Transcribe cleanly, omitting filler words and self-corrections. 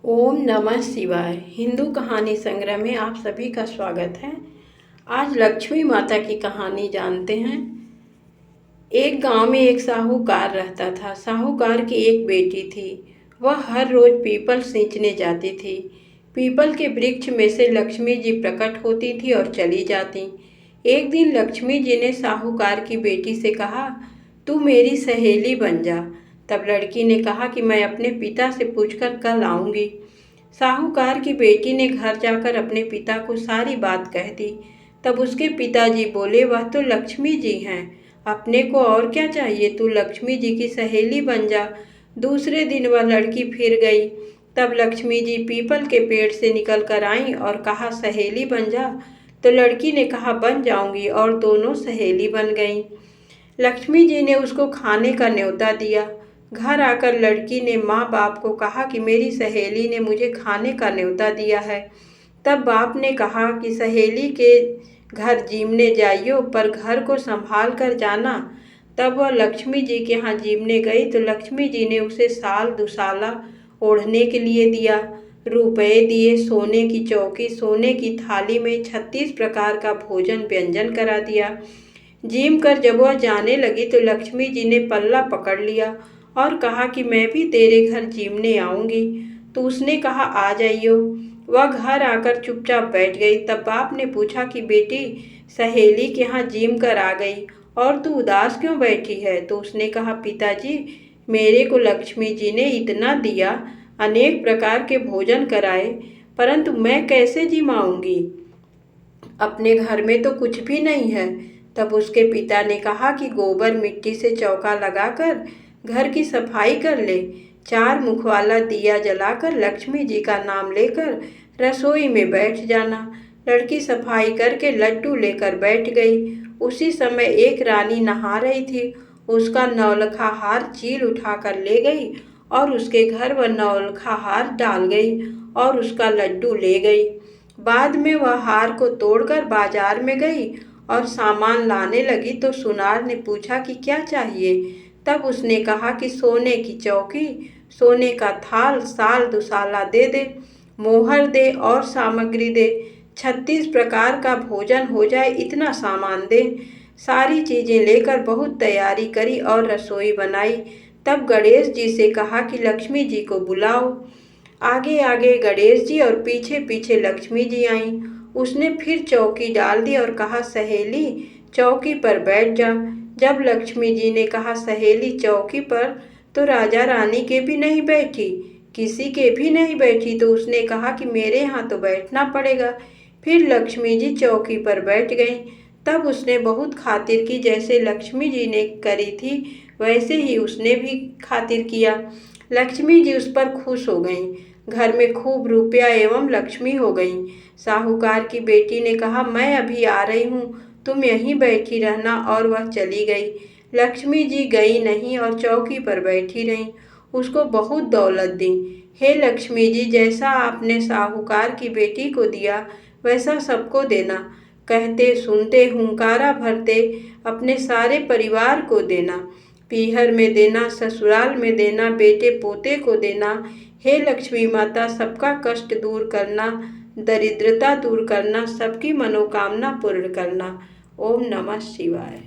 ओम नमः शिवाय। हिंदू कहानी संग्रह में आप सभी का स्वागत है। आज लक्ष्मी माता की कहानी जानते हैं। एक गांव में एक साहूकार रहता था। साहूकार की एक बेटी थी। वह हर रोज पीपल सींचने जाती थी। पीपल के वृक्ष में से लक्ष्मी जी प्रकट होती थी और चली जाती। एक दिन लक्ष्मी जी ने साहूकार की बेटी से कहा, तू मेरी सहेली बन जा। तब लड़की ने कहा कि मैं अपने पिता से पूछकर कल आऊंगी। साहूकार की बेटी ने घर जाकर अपने पिता को सारी बात कह दी। तब उसके पिताजी बोले, वह तो लक्ष्मी जी हैं, अपने को और क्या चाहिए, तू लक्ष्मी जी की सहेली बन जा। दूसरे दिन वह लड़की फिर गई। तब लक्ष्मी जी पीपल के पेड़ से निकल कर आई और कहा, सहेली बन जा। तो लड़की ने कहा, बन जाऊंगी, और दोनों सहेली बन गईं। लक्ष्मी जी ने उसको खाने का न्योता दिया। घर आकर लड़की ने माँ बाप को कहा कि मेरी सहेली ने मुझे खाने का न्योता दिया है। तब बाप ने कहा कि सहेली के घर जीमने जाइयो, पर घर को संभाल कर जाना। तब वह लक्ष्मी जी के यहाँ जीमने गई तो लक्ष्मी जी ने उसे साल दुसाला ओढ़ने के लिए दिया, रुपए दिए, सोने की चौकी, सोने की थाली में 36 प्रकार का भोजन व्यंजन करा दिया। जीम कर जब वह जाने लगी तो लक्ष्मी जी ने पल्ला पकड़ लिया और कहा कि मैं भी तेरे घर जीमने आऊंगी। तो उसने कहा, आ जाइयो। वह घर आकर चुपचाप बैठ गई। तब बाप ने पूछा कि बेटी, सहेली के यहाँ जीम कर आ गई और तू उदास क्यों बैठी है? तो उसने कहा, पिताजी, मेरे को लक्ष्मी जी ने इतना दिया, अनेक प्रकार के भोजन कराए, परंतु मैं कैसे जिमाऊंगी? अपने घर में तो कुछ भी नहीं है। तब उसके पिता ने कहा कि गोबर मिट्टी से चौका लगाकर घर की सफाई कर ले, 4 मुख वाला दिया जलाकर लक्ष्मी जी का नाम लेकर रसोई में बैठ जाना। लड़की सफाई करके लड्डू लेकर बैठ गई। उसी समय एक रानी नहा रही थी। उसका नौलखा हार चील उठाकर ले गई और उसके घर वह नौलखा हार डाल गई और उसका लड्डू ले गई। बाद में वह हार को तोड़कर बाजार में गई और सामान लाने लगी तो सुनार ने पूछा कि क्या चाहिए? तब उसने कहा कि सोने की चौकी, सोने का थाल, साल दुसाला दे दे, मोहर दे और सामग्री दे, 36 प्रकार का भोजन हो जाए इतना सामान दे। सारी चीजें लेकर बहुत तैयारी करी और रसोई बनाई। तब गणेश जी से कहा कि लक्ष्मी जी को बुलाओ। आगे आगे गणेश जी और पीछे पीछे लक्ष्मी जी आईं। उसने फिर चौकी डाल दी और कहा, सहेली चौकी पर बैठ जा। जब लक्ष्मी जी ने कहा, सहेली चौकी पर, तो राजा रानी के भी नहीं बैठी, किसी के भी नहीं बैठी। तो उसने कहा कि मेरे यहाँ तो बैठना पड़ेगा। फिर लक्ष्मी जी चौकी पर बैठ गईं। तब उसने बहुत खातिर की, जैसे लक्ष्मी जी ने करी थी वैसे ही उसने भी खातिर किया। लक्ष्मी जी उस पर खुश हो गईं। घर में खूब रुपया एवं लक्ष्मी हो गईं। साहूकार की बेटी ने कहा, मैं अभी आ रही हूँ, तुम यहीं बैठी रहना, और वह चली गई। लक्ष्मी जी गई नहीं और चौकी पर बैठी रहीं। उसको बहुत दौलत दी। हे लक्ष्मी जी, जैसा आपने साहूकार की बेटी को दिया वैसा सबको देना। कहते सुनते हुंकारा भरते अपने सारे परिवार को देना। पीहर में देना, ससुराल में देना, बेटे पोते को देना। हे लक्ष्मी माता, सबका कष्ट दूर करना, दरिद्रता दूर करना, सबकी मनोकामना पूर्ण करना। ओम नमः शिवाय।